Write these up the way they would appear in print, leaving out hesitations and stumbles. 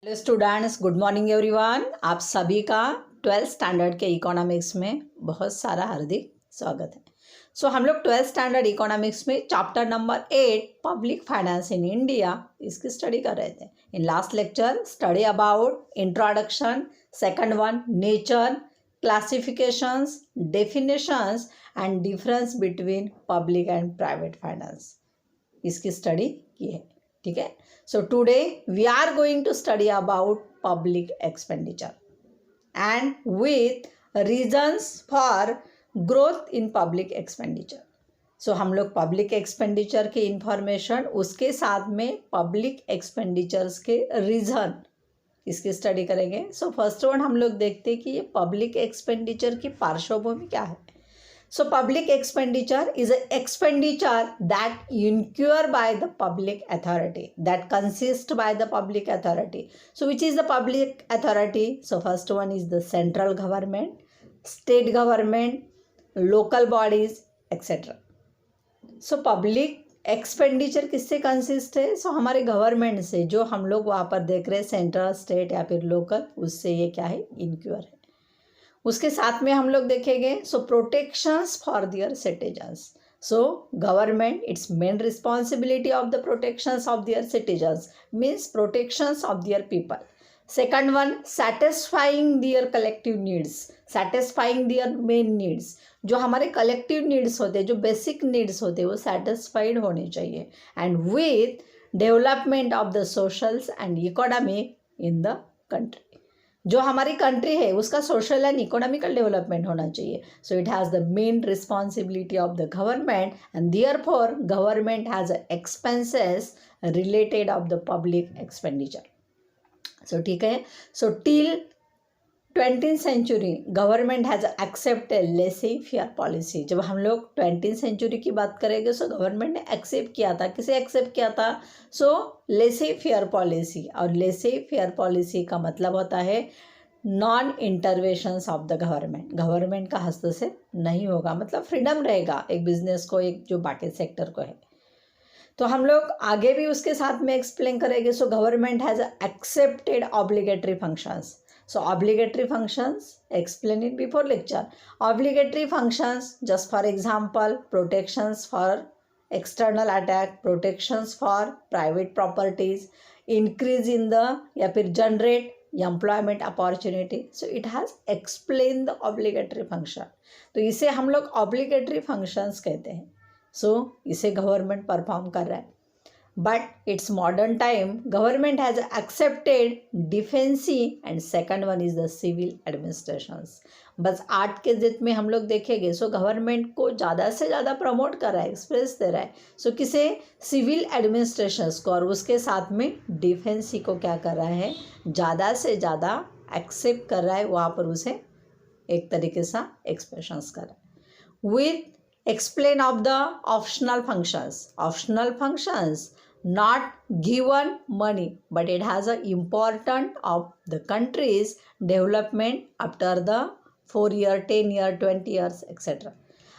Hello students, good morning everyone. आप सभी का 12th स्टैंडर्ड के इकोनॉमिक्स में बहुत सारा हार्दिक स्वागत है। हम लोग 12th स्टैंडर्ड इकोनॉमिक्स में chapter number 8 public finance in India इसकी स्टडी कर रहे थे। In last lecture study about introduction, second one nature, classifications, definitions and difference between public and private finance इसकी स्टडी की है। ठीक है। So today we are going to study about public expenditure and with reasons for growth in public expenditure. So हम लोग public expenditure के information उसके साथ में पब्लिक एक्सपेंडिचर्स के रीज़न इसकी स्टडी करेंगे। फर्स्ट वन हम लोग देखते हैं कि ये पब्लिक एक्सपेंडिचर की पार्श्वभूमि क्या है। So public expenditure is an expenditure that incurred by the public authority, that consists by the public authority. So which is the public authority? So first one is the central government, state government, local bodies, etc. So public expenditure किससे consist है? हमारे government से, जो हम लोग वहाँ पर देख रहे हैं सेंट्रल, स्टेट या फिर लोकल, उससे ये क्या है? इनक्योर है। उसके साथ में हम लोग देखेंगे protections for their citizens. Government it's main responsibility of the protections of their citizens means protections of their people. Second one satisfying their collective needs, satisfying their main needs. जो हमारे कलेक्टिव नीड्स होते हैं, जो basic needs होते हैं, वो satisfied होने चाहिए। And with development of the socials and economy in the country. जो हमारी कंट्री है उसका सोशल एंड इकोनॉमिकल डेवलपमेंट होना चाहिए। It has the main responsibility of the government and therefore government has expenses related of the public expenditure. ठीक है। Till 20th century government has accepted laissez faire policy. जब हम लोग 20th century की बात करेंगे गवर्नमेंट ने एक्सेप्ट किया था। किसे एक्सेप्ट किया था? लेसे फेयर पॉलिसी। और लेसे फेयर पॉलिसी का मतलब होता है non interventions of the government. Government का हस्तक्षेप नहीं होगा, मतलब फ्रीडम रहेगा एक बिजनेस को, एक जो बाकी सेक्टर को है। तो हम लोग आगे भी उसके साथ में एक्सप्लेन करेंगे। Government has accepted obligatory functions. Obligatory functions, explain it before lecture. Obligatory functions, just for example, protections for external attack, protections for private properties, increase in the या फिर generate employment opportunity. It has explained the obligatory function. तो इसे हम लोग obligatory functions कहते हैं। इसे government perform कर रहा है। But its modern time government has accepted defensive and second one is the civil administrations. बस आज के डेट में हम लोग देखेंगे गवर्नमेंट को ज़्यादा से ज़्यादा प्रमोट कर रहा है, एक्सप्रेस दे रहा है। किसे? सिविल एडमिनिस्ट्रेशंस को, और उसके साथ में डिफेंसी को क्या कर रहा है? ज़्यादा से ज़्यादा एक्सेप्ट कर रहा है, वहाँ पर उसे एक तरीके से एक्सप्रेशंस कर रहा है। With explain of the optional functions. Optional functions not given money but it has a important of the country's development after the 4 year 10 year 20 years etc.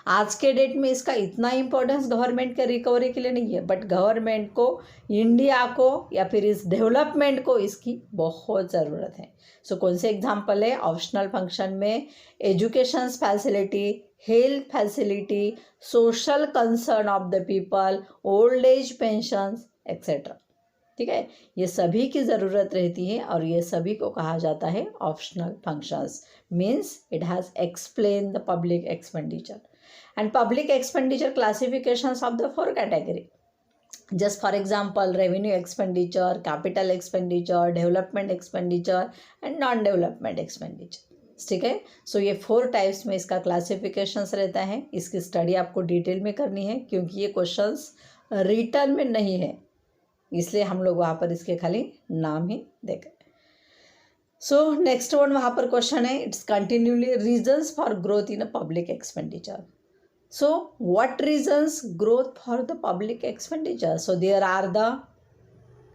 आज के डेट में इसका इतना इम्पोर्टेंस गवर्नमेंट के रिकवरी के लिए नहीं है, बट गवर्नमेंट को, इंडिया को या फिर इस डेवलपमेंट को इसकी बहुत ज़रूरत है। कौन से एग्जाम्पल है? ऑप्शनल फंक्शन में education facility, health facility, social concern of the people, old age pensions etcetera. ठीक है, ये सभी की ज़रूरत रहती है और ये सभी को कहा जाता है optional functions. Means it has explain the public expenditure and public expenditure classifications of the 4 category. Just for example revenue expenditure, capital expenditure, development expenditure and non development expenditure. ठीक है। ये 4 टाइप्स में इसका क्लासिफिकेशंस रहता है। इसकी study आपको detail में करनी है क्योंकि ये क्वेश्चंस रिटर्न में नहीं है, इसलिए हम लोग वहाँ पर इसके खाली नाम ही देखें। नेक्स्ट वन वहाँ पर क्वेश्चन है, it's continuously reasons for growth in a public expenditure. What reasons growth for the public expenditure? There are the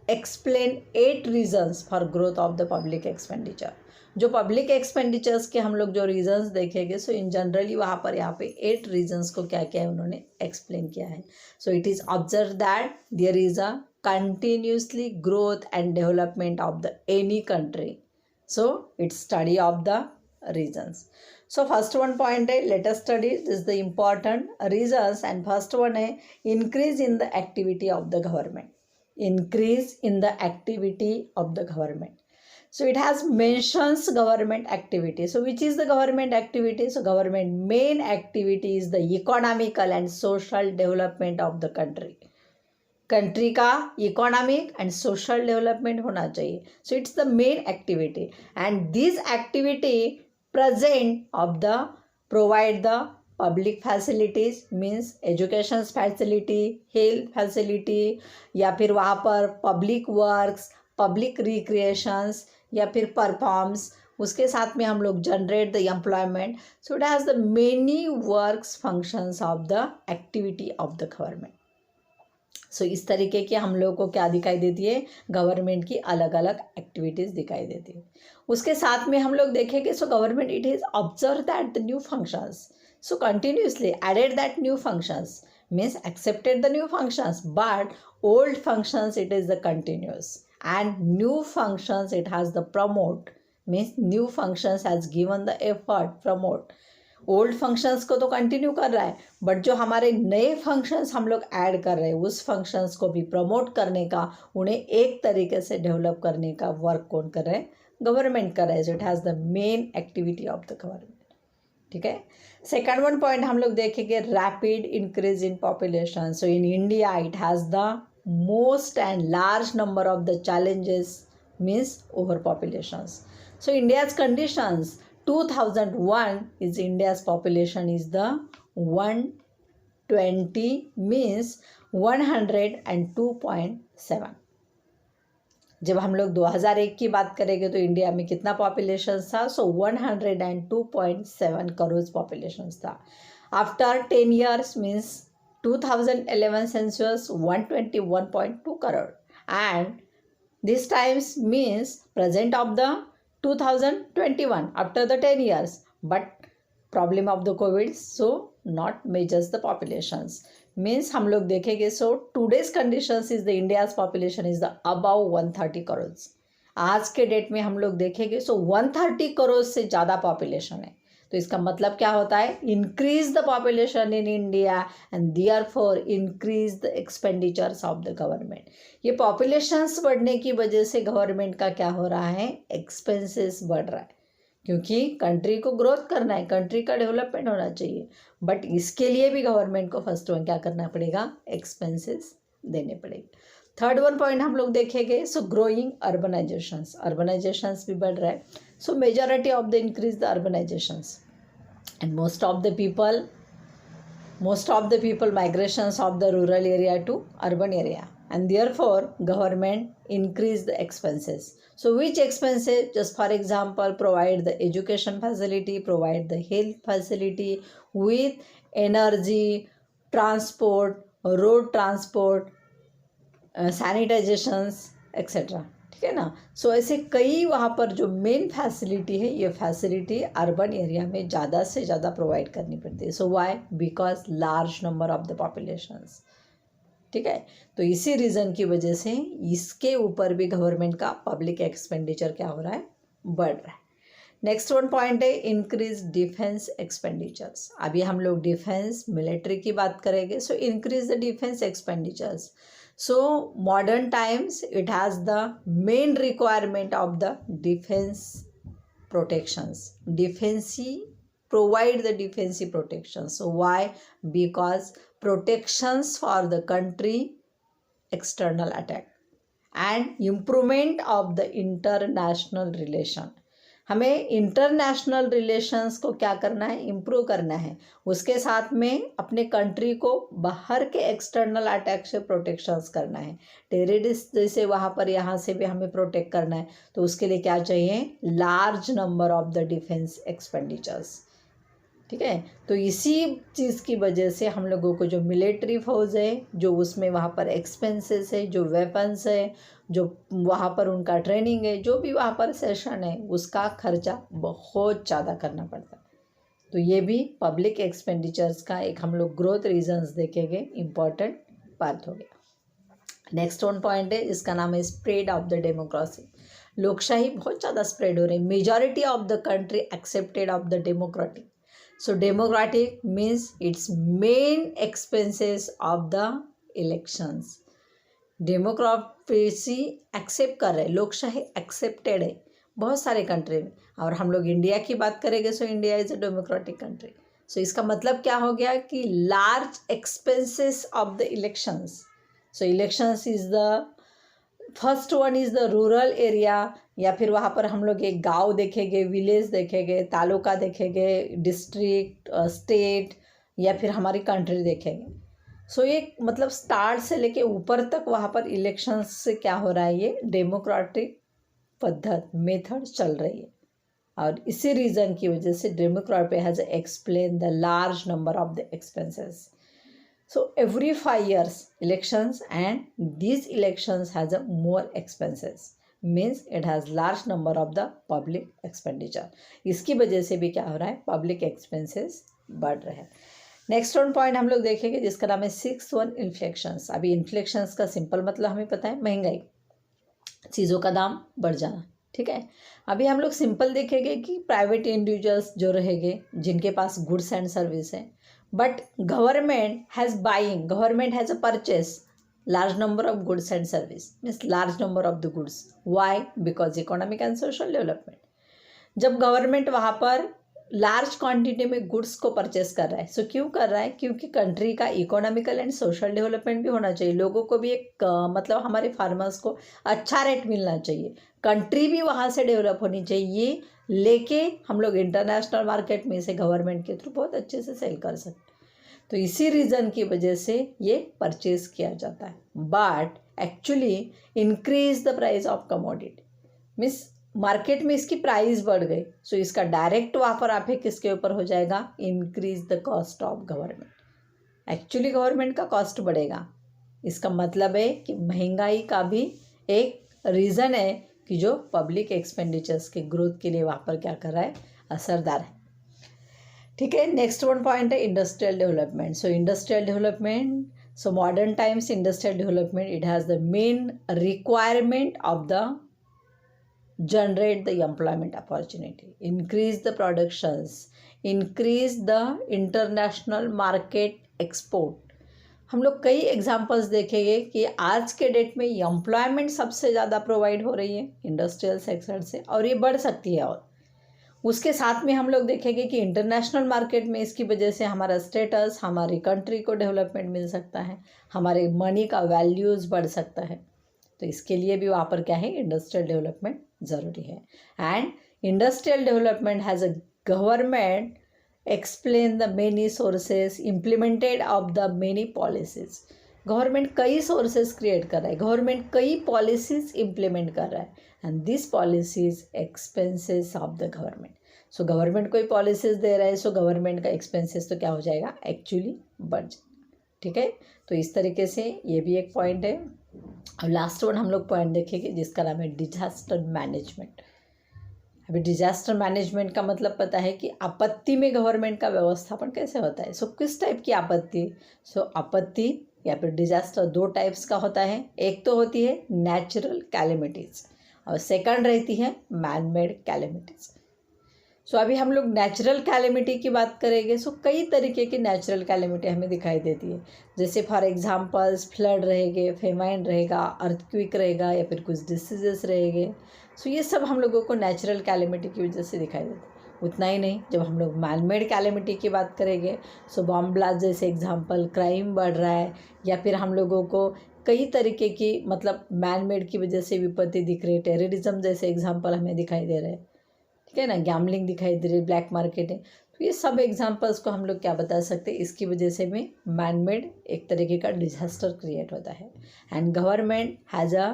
explain 8 reasons for growth of the public expenditure. जो पब्लिक एक्सपेंडिचर्स के हम लोग जो reasons देखेंगे इन generally वहाँ पर यहाँ पे 8 रीजंस को क्या क्या है उन्होंने एक्सप्लेन किया है। It is observe that there is a continuously growth and development of the any country. So it's study of the reasons. So first one point है, let us study this the important reasons, and first one है increase in the activity of the government. Increase in the activity of the government. So it has mentions government activity. So which is the government activity? So government main activity is the economical and social development of the country. Country का economic and social development होना चाहिए. So it's the main activity, and this activity present of the provide the public facilities, means education facility, health facility, या फिर वहाँ पर public works, public recreations, या फिर performs. उसके साथ में हम लोग generate the employment. So it has the many works functions of the activity of the government. So इस तरीके की हम लोग को क्या दिखाई देती है, गवर्नमेंट की अलग अलग एक्टिविटीज़ दिखाई देती है. उसके साथ में हम लोग देखेंगे, so government it is observe that the new functions, so continuously added that new functions, means accepted the new functions, but old functions it is the continuous, and new functions it has the promote, means new functions has given the effort promote. Old functions को तो continue कर रहा है, but जो हमारे नए functions हम लोग ऐड कर रहे हैं उस फंक्शंस को भी प्रमोट करने का, उन्हें एक तरीके से डेवलप करने का वर्क कौन कर रहा है, गवर्नमेंट कर रहा है. सो it has the main activity of the government. ठीक है. सेकंड वन पॉइंट हम लोग देखेंगे, rapid increase in population. So in India it has the most and large number of the challenges, means over populations. So India's conditions 2001 is India's population is the 120, means 102.7. जब हम लोग 2001 की बात करेंगे तो इंडिया में कितना पॉपुलेशन था, सो 102.7 करोड़ पॉपुलेशन था. After 10 years, means 2011 census 121.2 crore, and this times means present of the 2021 after the 10 years, but problem of the COVID, so not measures the populations. Means हम लोग देखेंगे, so today's conditions is the India's population is the above 130 crore. आज के date में हम लोग देखेंगे, so 130 crore से ज़्यादा पॉपुलेशन है. तो इसका मतलब क्या होता है, increase the population in India and therefore increase the expenditures of the government. ये पॉपुलेशंस बढ़ने की वजह से गवर्नमेंट का क्या हो रहा है, एक्सपेंसेस बढ़ रहा है, क्योंकि कंट्री को ग्रोथ करना है, कंट्री का डेवलपमेंट होना चाहिए, बट इसके लिए भी गवर्नमेंट को फर्स्ट वन क्या करना पड़ेगा, एक्सपेंसेस देने पड़ेंगे. थर्ड वन पॉइंट हम लोग देखेंगे, सो ग्रोइंग अर्बनाइजेशंस. अर्बनाइजेशंस भी बढ़ रहा है. So majority of the increase the urbanizations, and most of the people migrations of the rural area to urban area, and therefore government increase the expenses. So which expenses? Just for example, provide the education facility, provide the health facility with energy, transport, road transport, sanitizations, etc. ठीक है ना. सो ऐसे कई वहाँ पर जो main facility है, ये फैसिलिटी अर्बन एरिया में ज़्यादा से ज़्यादा प्रोवाइड करनी पड़ती है. So why, because large number of the populations. ठीक है. तो इसी रीज़न की वजह से इसके ऊपर भी गवर्नमेंट का पब्लिक एक्सपेंडिचर क्या हो रहा है, बढ़ रहा है. नेक्स्ट वन पॉइंट है, इंक्रीज डिफेंस एक्सपेंडिचर्स. अभी हम लोग डिफेंस मिलिट्री की बात करेंगे. So increase the defence expenditures. So modern times it has the main requirement of the defense protections. Defensive provide the defensive protections. So why? Because protections for the country external attack and improvement of the international relation. हमें international relations को क्या करना है, improve करना है. उसके साथ में अपने कंट्री को बाहर के एक्सटर्नल अटैक से प्रोटेक्शंस करना है. टेररिस्ट जैसे वहाँ पर यहाँ से भी हमें प्रोटेक्ट करना है. तो उसके लिए क्या चाहिए, large number of the defence expenditures. ठीक है. तो इसी चीज़ की वजह से हम लोगों को जो मिलिट्री फोर्स है, जो उसमें वहाँ पर एक्सपेंसेस है, जो वेपन्स है, जो वहाँ पर उनका ट्रेनिंग है, जो भी वहाँ पर सेशन है, उसका खर्चा बहुत ज़्यादा करना पड़ता है. तो ये भी पब्लिक एक्सपेंडिचर्स का एक हम लोग ग्रोथ रीजंस देखेंगे, इम्पॉर्टेंट पार्ट हो गया. नेक्स्ट वन पॉइंट है जिसका नाम है स्प्रेड ऑफ द डेमोक्रेसी। लोकशाही बहुत ज़्यादा स्प्रेड हो रही है। Majority of the country accepted of the democratic. So democratic means it's main expenses of the elections. Democracy accept कर रहे हैं, लोकशाही एक्सेप्टेड है बहुत सारे कंट्री में। और हम लोग इंडिया की बात करेंगे so India is a democratic country. So इसका मतलब क्या हो गया कि large expenses of the elections. So elections is the first one is the rural area, या फिर वहाँ पर हम लोग एक गांव देखेंगे, विलेज देखेंगे, तालुका देखेंगे, डिस्ट्रिक्ट, स्टेट, या फिर हमारी कंट्री देखेंगे। सो ये मतलब स्टार्ट से लेके ऊपर तक वहाँ पर इलेक्शंस से क्या हो रहा है, ये डेमोक्रेटिक पद्धत मेथड चल रही है। और इसी रीज़न की वजह से democracy has explain the large number of the expenses. So every 5 years elections, and these elections has a more expenses, means it has large number of the public expenditure। इसकी वजह से भी क्या हो रहा है, पब्लिक एक्सपेंसेस बढ़ रहे हैं। नेक्स्ट वन पॉइंट हम लोग देखेंगे जिसका नाम है 6 वन इन्फ्लेशंस। अभी इन्फ्लेशंस का सिंपल मतलब हमें पता है, महंगाई, चीज़ों का दाम बढ़ जाना, ठीक है। अभी हम लोग सिंपल देखेंगे कि प्राइवेट इंडिविजुअल्स जो रहेंगे जिनके पास गुड्स एंड सर्विस है, but government has buying, government has a purchase large number of goods and service, means large number of the goods। why? because economic and social development। जब government वहाँ पर large quantity में goods को purchase कर रहा है, सो क्यों कर रहा है, क्योंकि कंट्री का इकोनॉमिकल एंड सोशल डेवलपमेंट भी होना चाहिए। लोगों को भी एक मतलब हमारे फार्मर्स को अच्छा रेट मिलना चाहिए, कंट्री भी वहाँ से डेवलप होनी चाहिए, ये लेके हम लोग इंटरनेशनल मार्केट में इसे गवर्नमेंट के थ्रू बहुत अच्छे से सेल कर सकते। तो इसी रीज़न की वजह से ये परचेज किया जाता है। But actually increase the price of commodity, means market में इसकी प्राइस बढ़ गई, सो इसका डायरेक्ट वापर आप किसके ऊपर हो जाएगा, increase the cost of government. Actually government का कॉस्ट बढ़ेगा। इसका मतलब है कि महंगाई का भी एक रीज़न है कि जो पब्लिक एक्सपेंडिचर्स के ग्रोथ के लिए वहाँ पर क्या कर रहा है, असरदार है, ठीक है। नेक्स्ट वन पॉइंट है industrial development. So industrial development, so modern times industrial development it has the main requirement of the generate the employment opportunity, increase the productions, increase the international market export। हम लोग कई examples देखेंगे कि आज के date में employment सबसे ज़्यादा प्रोवाइड हो रही है इंडस्ट्रियल सेक्टर से, और ये बढ़ सकती है। और उसके साथ में हम लोग देखेंगे कि इंटरनेशनल मार्केट में इसकी वजह से हमारा स्टेटस, हमारी कंट्री को डेवलपमेंट मिल सकता है, हमारे मनी का वैल्यूज़ बढ़ सकता है। तो इसके लिए भी वहाँ पर क्या है, इंडस्ट्रियल डेवलपमेंट ज़रूरी है। And industrial development has a government explain the many sources implemented of the many policies. Government कई सोर्सेज क्रिएट कर रहा है, गवर्नमेंट कई पॉलिसीज़ इम्प्लीमेंट कर रहा है, and this policies expenses of the government. So government कोई पॉलिसीज़ दे रहा है, सो गवर्नमेंट का एक्सपेंसेस तो क्या हो जाएगा, एक्चुअली बढ़ जाएगा, ठीक है। तो इस तरीके से ये भी एक पॉइंट है। और लास्ट वन हम लोग पॉइंट देखेंगे जिसका नाम है डिजास्टर मैनेजमेंट। अभी डिजास्टर मैनेजमेंट का मतलब पता है कि आपत्ति में गवर्नमेंट का व्यवस्थापन कैसे होता है। सो किस टाइप की आपत्ति, सो आपत्ति या फिर डिजास्टर दो टाइप्स का होता है। एक तो होती है नेचुरल कैलेमिटीज़ और सेकंड रहती है मैन मेड कैलेमिटीज़। सो अभी हम लोग नेचुरल कैलेमिटी की बात करेंगे। सो कई तरीके की नेचुरल कैलेमिटी हमें दिखाई देती है, जैसे फॉर एग्जांपल्स फ्लड रहेंगे, फेमाइन रहेगा, अर्थक्विक रहेगा, या फिर कुछ डिसीजेस रहेंगे। सो ये सब हम लोगों को नेचुरल कैलेमिटी की वजह से दिखाई देते हैं। उतना ही नहीं, जब हम लोग मैन मेड कैलेमिटी की बात करेंगे, सो बॉम्ब ब्लास्ट जैसे एग्जाम्पल, क्राइम बढ़ रहा है, या फिर हम लोगों को कई तरीके की मतलब मैन मेड की वजह से विपत्ति दिख रही है, टेररिज्म जैसे एग्जाम्पल हमें दिखाई दे रहे हैं, ठीक है ना, गैम्बलिंग दिखाई दे रही है, ब्लैक मार्केट है। तो ये सब एग्जांपल्स को हम लोग क्या बता सकते हैं, इसकी वजह से में मैन मेड एक तरीके का डिजास्टर क्रिएट होता है। And government has a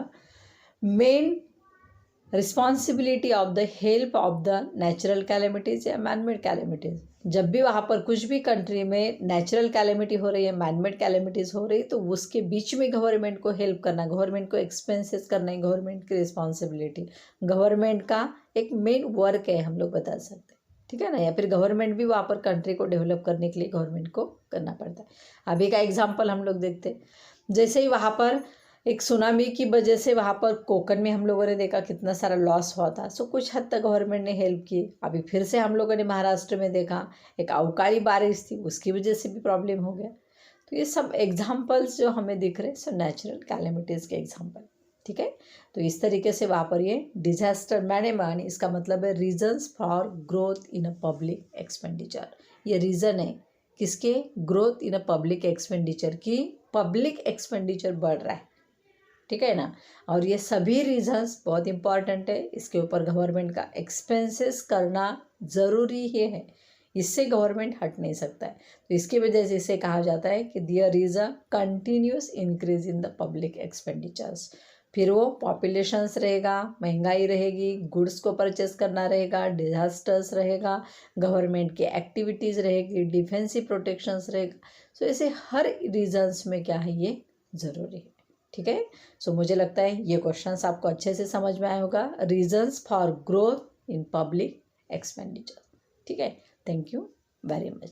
main responsibility of the help of the natural calamities या मैन मेड कैलेमिटीज़। जब भी वहाँ पर कुछ भी कंट्री में नेचुरल कैलेमिटी हो रही है, मैन मेड कैलेमिटीज़ हो रही है, तो उसके बीच में गवर्नमेंट को हेल्प करना, गवर्नमेंट को एक्सपेंसेस करना है, गवर्नमेंट की रिस्पॉन्सिबिलिटी, गवर्नमेंट का एक मेन वर्क है, हम लोग बता सकते हैं, ठीक है ना। या फिर गवर्नमेंट भी वहाँ पर कंट्री को डेवलप करने के लिए गवर्नमेंट को करना पड़ता है। अभी का एग्जाम्पल हम लोग देखते हैं, जैसे ही वहाँ पर एक सुनामी की वजह से वहाँ पर कोकन में हम लोगों ने देखा कितना सारा लॉस हुआ था। सो कुछ हद तक गवर्नमेंट ने हेल्प की। अभी फिर से हम लोगों ने महाराष्ट्र में देखा एक अवकाली बारिश थी, उसकी वजह से भी प्रॉब्लम हो गया। तो ये सब एग्जाम्पल्स जो हमें दिख रहे हैं सो नेचुरल कैलेमिटीज़ के एग्जाम्पल, ठीक है। तो इस तरीके से वहाँ पर ये डिजास्टर मैनेजमेंट, इसका मतलब है regions for growth in a public expenditure. ये रीज़न है किसके? Growth in a public expenditure की, पब्लिक एक्सपेंडिचर बढ़ रहा है, ठीक है ना। और ये सभी रीजंस बहुत इंपॉर्टेंट है, इसके ऊपर गवर्नमेंट का एक्सपेंसेस करना ज़रूरी ही है, इससे गवर्नमेंट हट नहीं सकता है। तो इसकी वजह से इसे कहा जाता है कि there is a continuous increase in the public expenditures. फिर वो पॉपुलेशंस रहेगा, महंगाई रहेगी, गुड्स को परचेस करना रहेगा, डिजास्टर्स रहेगा, गवर्नमेंट की एक्टिविटीज़ रहेगी, डिफेंसिव प्रोटेक्शंस रहेगा। सो ऐसे हर रीजन्स में क्या है, ये ज़रूरी है, ठीक है। सो मुझे लगता है ये क्वेश्चंस आपको अच्छे से समझ में आया होगा, reasons for growth in public expenditure, ठीक है। Thank you very much.